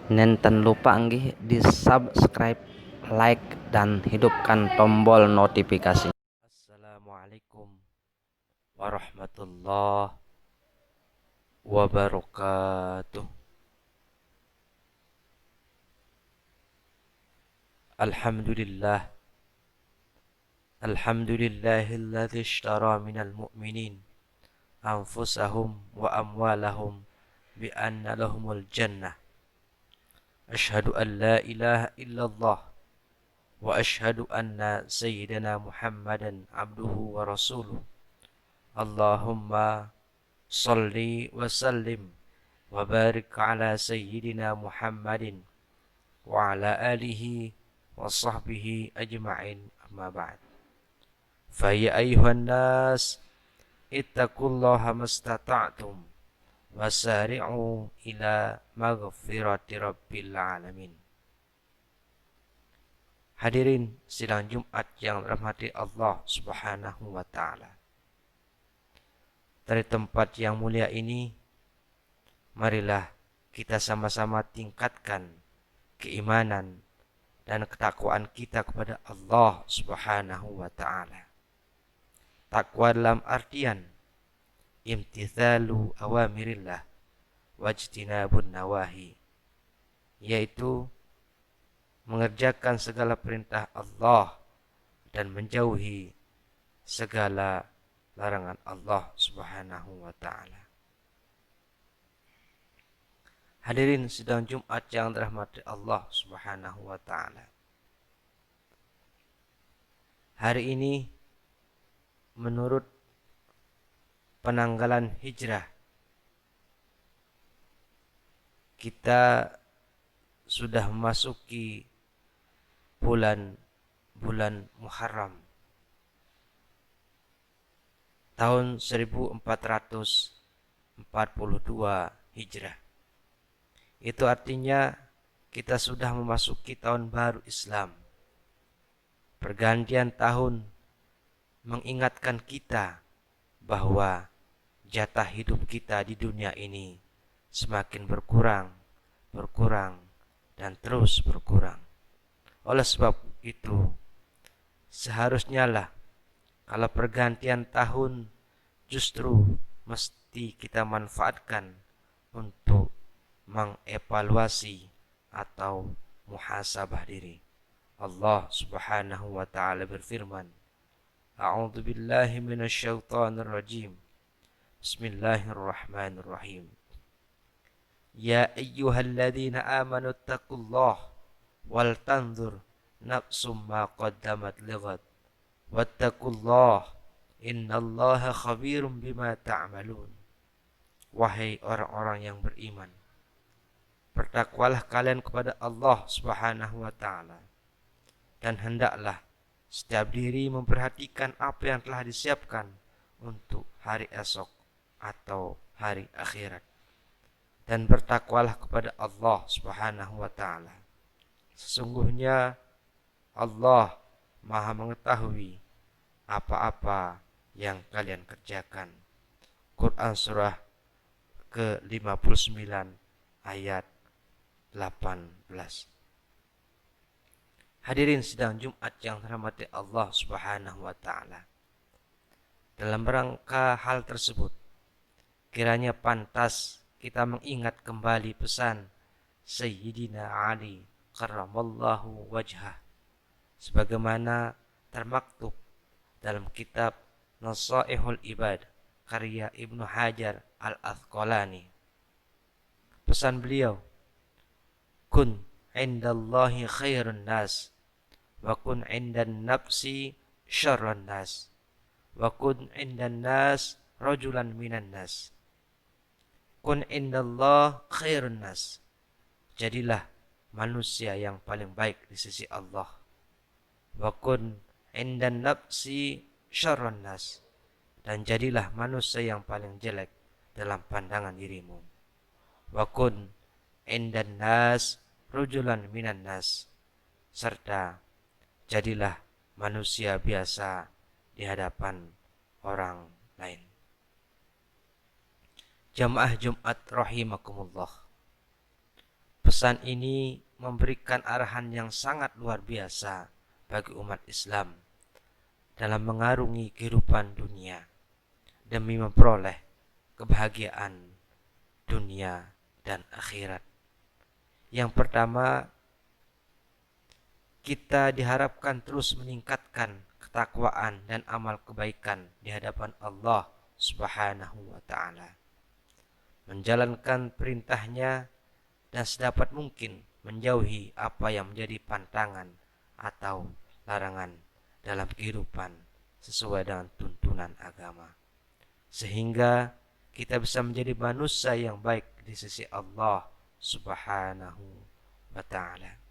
Nenten lupa nggih di subscribe, like, dan hidupkan tombol notifikasi. Assalamualaikum warahmatullahi wabarakatuh. Alhamdulillah, alhamdulillahilladzi ishtara minal mu'minin anfusahum wa amwalahum bi anna lahumul jannah. Asyhadu an la ilaha illallah wa asyhadu anna sayyidina Muhammadan abduhu wa rasuluh. Allahumma salli wa sallim wa barik ala sayyidina Muhammadin wa ala alihi wa sahbihi ajma'in, amma ba'd. Fa ya ayuhan nas ittaqullaha mastata'tum wasari'u ila maghfirati rabbil alamin. Hadirin sidang Jumat yang dirahmati Allah Subhanahu wa taala. Dari tempat yang mulia ini, marilah kita sama-sama tingkatkan keimanan dan ketakwaan kita kepada Allah Subhanahu wa taala. Takwa dalam artian imtithalu awamirillah wajtinabun nawahi, yaitu mengerjakan segala perintah Allah dan menjauhi segala larangan Allah Subhanahu wa taala. Hadirin sidang Jumat yang dirahmati Allah Subhanahu wa taala. Hari ini menurut penanggalan hijrah kita sudah memasuki bulan Muharram tahun 1442 Hijrah. Itu artinya kita sudah memasuki tahun baru Islam. Pergantian tahun mengingatkan kita bahwa jatah hidup kita di dunia ini semakin berkurang, dan terus berkurang. Oleh sebab itu, seharusnya lah kalau pergantian tahun justru mesti kita manfaatkan untuk mengevaluasi atau muhasabah diri. Allah Subhanahu wa taala berfirman, A'udzu billahi minasyaitonir rajim. Bismillahirrahmanirrahim. Ya ayyuhalladzina amanu taqullaha wal tanzur nafsum ma qaddamat lighad wattaqullaha innallaha khabirum bima ta'malun. Wahai orang-orang yang beriman, bertakwalah kalian kepada Allah Subhanahu wa taala, dan hendaklah setiap diri memperhatikan apa yang telah disiapkan untuk hari esok atau hari akhirat. Dan bertakwalah kepada Allah Subhanahu wa taala. Sesungguhnya Allah Maha mengetahui apa-apa yang kalian kerjakan. Quran surah ke-59 ayat 18. Hadirin sidang Jumat yang dirahmati Allah Subhanahu wa taala. Dalam rangka hal tersebut, kiranya pantas kita mengingat kembali pesan Sayyidina Ali karramallahu wajhah sebagaimana termaktub dalam kitab Nasaihul Ibad karya Ibnu Hajar Al-Asqalani. Pesan beliau, kun indallahi khairun nas wa kun indan nafsi syarrun nas wa kun indan nas rajulan minan nas. Kun indallah khairun nas, jadilah manusia yang paling baik di sisi Allah. Wa kun indan nafsi syarrun nas, dan jadilah manusia yang paling jelek dalam pandangan dirimu. Wa kun indan nas rajulan minan nas, serta jadilah manusia biasa di hadapan orang lain. Jamaah Jumat rahimakumullah. Pesan ini memberikan arahan yang sangat luar biasa bagi umat Islam dalam mengarungi kehidupan dunia demi memperoleh kebahagiaan dunia dan akhirat. Yang pertama, kita diharapkan terus meningkatkan ketakwaan dan amal kebaikan di hadapan Allah Subhanahu wa ta'ala, menjalankan perintahnya dan sedapat mungkin menjauhi apa yang menjadi pantangan atau larangan dalam kehidupan sesuai dengan tuntunan agama, sehingga kita bisa menjadi manusia yang baik di sisi Allah Subhanahu wa ta'ala.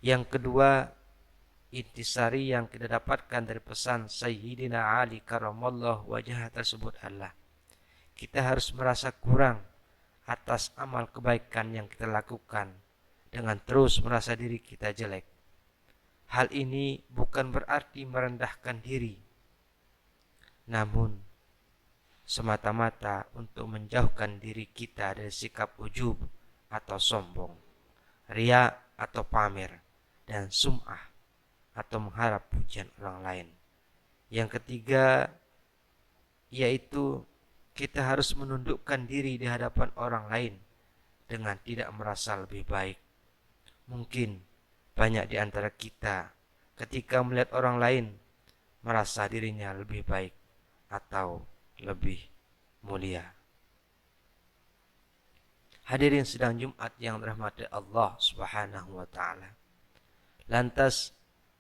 Yang kedua, intisari yang kita dapatkan dari pesan Sayyidina Ali karramallahu wajhah tersebut adalah kita harus merasa kurang atas amal kebaikan yang kita lakukan dengan terus merasa diri kita jelek. Hal ini bukan berarti merendahkan diri, namun semata-mata untuk menjauhkan diri kita dari sikap ujub atau sombong, riya atau pamer, dan sum'ah atau mengharap pujian orang lain. Yang ketiga, yaitu kita harus menundukkan diri di hadapan orang lain dengan tidak merasa lebih baik. Mungkin banyak di antara kita ketika melihat orang lain merasa dirinya lebih baik atau lebih mulia. Hadirin sidang Jumat yang dirahmati Allah Subhanahu wa ta'ala. Lantas,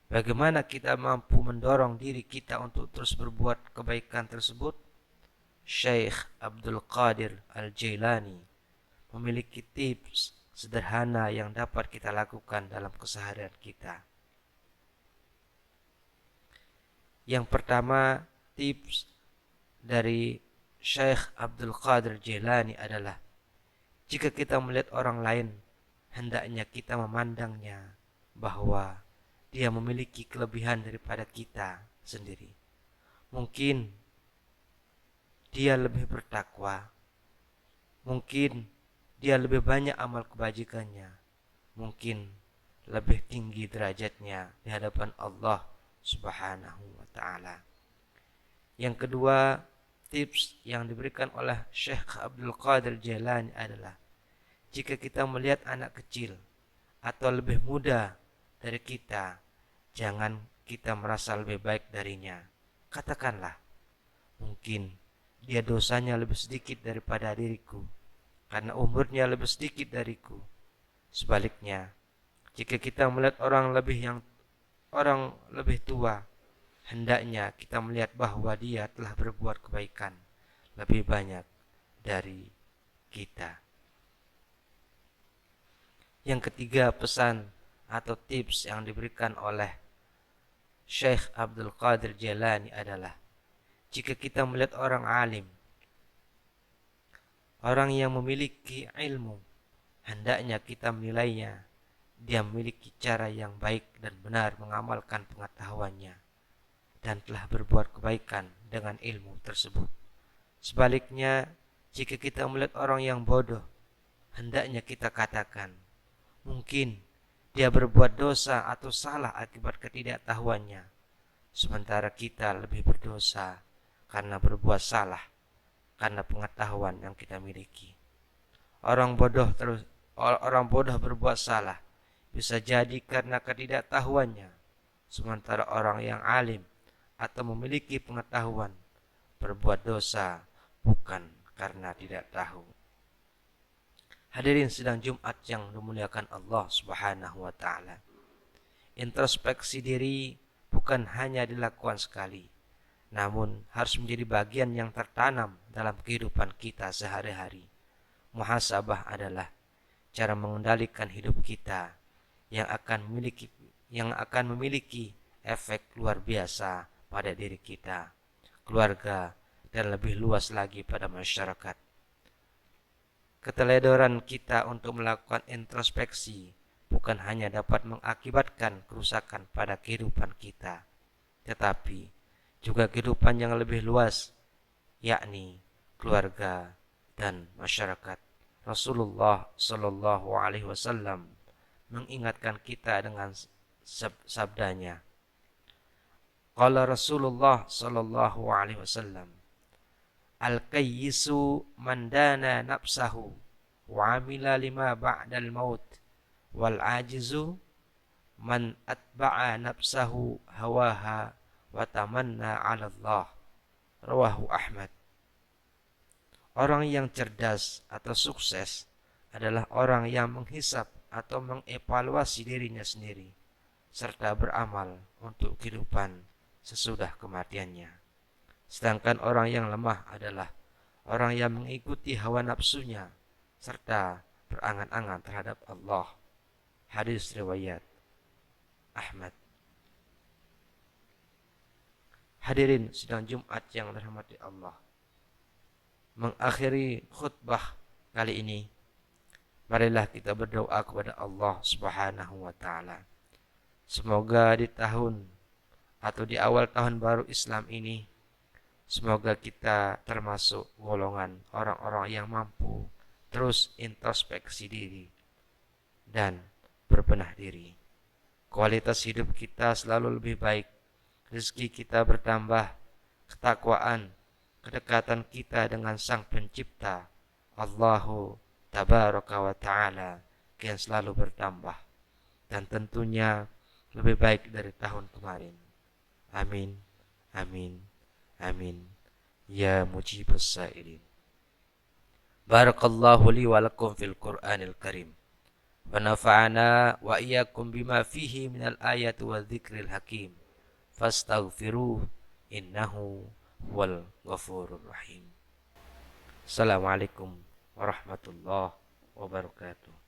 bagaimana kita mampu mendorong diri kita untuk terus berbuat kebaikan tersebut? Syekh Abdul Qadir Al-Jailani memiliki tips sederhana yang dapat kita lakukan dalam keseharian kita. Yang pertama, tips dari Syekh Abdul Qadir Jailani adalah jika kita melihat orang lain, hendaknya kita memandangnya bahwa dia memiliki kelebihan daripada kita sendiri. Mungkin dia lebih bertakwa, mungkin dia lebih banyak amal kebajikannya, mungkin lebih tinggi derajatnya di hadapan Allah Subhanahu wa ta'ala. Yang kedua, tips yang diberikan oleh Syekh Abdul Qadir Jailani adalah jika kita melihat anak kecil atau lebih muda dari kita, jangan kita merasa lebih baik darinya. Katakanlah, mungkin dia dosanya lebih sedikit daripada diriku, karena umurnya lebih sedikit dariku. Sebaliknya, jika kita melihat orang lebih tua, hendaknya kita melihat bahwa dia telah berbuat kebaikan lebih banyak dari kita. Yang ketiga, pesan atau tips yang diberikan oleh Syekh Abdul Qadir Jailani adalah jika kita melihat orang alim, orang yang memiliki ilmu, hendaknya kita menilainya dia memiliki cara yang baik dan benar mengamalkan pengetahuannya dan telah berbuat kebaikan dengan ilmu tersebut. Sebaliknya, jika kita melihat orang yang bodoh, hendaknya kita katakan, mungkin dia berbuat dosa atau salah akibat ketidaktahuannya, sementara kita lebih berdosa karena berbuat salah karena pengetahuan yang kita miliki. Orang bodoh berbuat salah bisa jadi karena ketidaktahuannya, sementara orang yang alim atau memiliki pengetahuan berbuat dosa bukan karena tidak tahu. Hadirin sidang Jumat yang dimuliakan Allah Subhanahu wa ta'ala. Introspeksi diri bukan hanya dilakukan sekali, namun harus menjadi bagian yang tertanam dalam kehidupan kita sehari-hari. Muhasabah adalah cara mengendalikan hidup kita yang akan memiliki efek luar biasa pada diri kita, keluarga, dan lebih luas lagi pada masyarakat. Keteledoran kita untuk melakukan introspeksi bukan hanya dapat mengakibatkan kerusakan pada kehidupan kita, tetapi juga kehidupan yang lebih luas, yakni keluarga dan masyarakat. Rasulullah Shallallahu Alaihi Wasallam mengingatkan kita dengan sabdanya. Qala Rasulullah Shallallahu Alaihi Wasallam, al-kayyisu man dana nafsahu wa amila lima ba'dal maut, wal ajizu man atba'a nafsahu hawaha wa tamanna 'ala Allah. Rawahu Ahmad. Orang yang cerdas atau sukses adalah orang yang menghisap atau mengevaluasi dirinya sendiri serta beramal untuk kehidupan sesudah kematiannya. Sedangkan orang yang lemah adalah orang yang mengikuti hawa nafsunya serta berangan-angan terhadap Allah. Hadis riwayat Ahmad. Hadirin sidang Jumat yang dirahmati Allah, mengakhiri khutbah kali ini, marilah kita berdoa kepada Allah Subhanahu wa taala. Semoga di tahun atau di awal tahun baru Islam ini, semoga kita termasuk golongan orang-orang yang mampu terus introspeksi diri dan berbenah diri. Kualitas hidup kita selalu lebih baik, rezeki kita bertambah, ketakwaan, kedekatan kita dengan Sang Pencipta Allahu Tabaraka wa Ta'ala kian selalu bertambah, dan tentunya lebih baik dari tahun kemarin. Amin, amin, amin, ya mujibus sa'irin. Barakallahu li wa lakum fil Qur'anil Karim, wa nafa'ana wa iyyakum bima fihi minal ayati wa dzikril hakim. Fastaghfiruh innahu huwal ghafurur rahim. Assalamualaikum warahmatullahi wabarakatuh.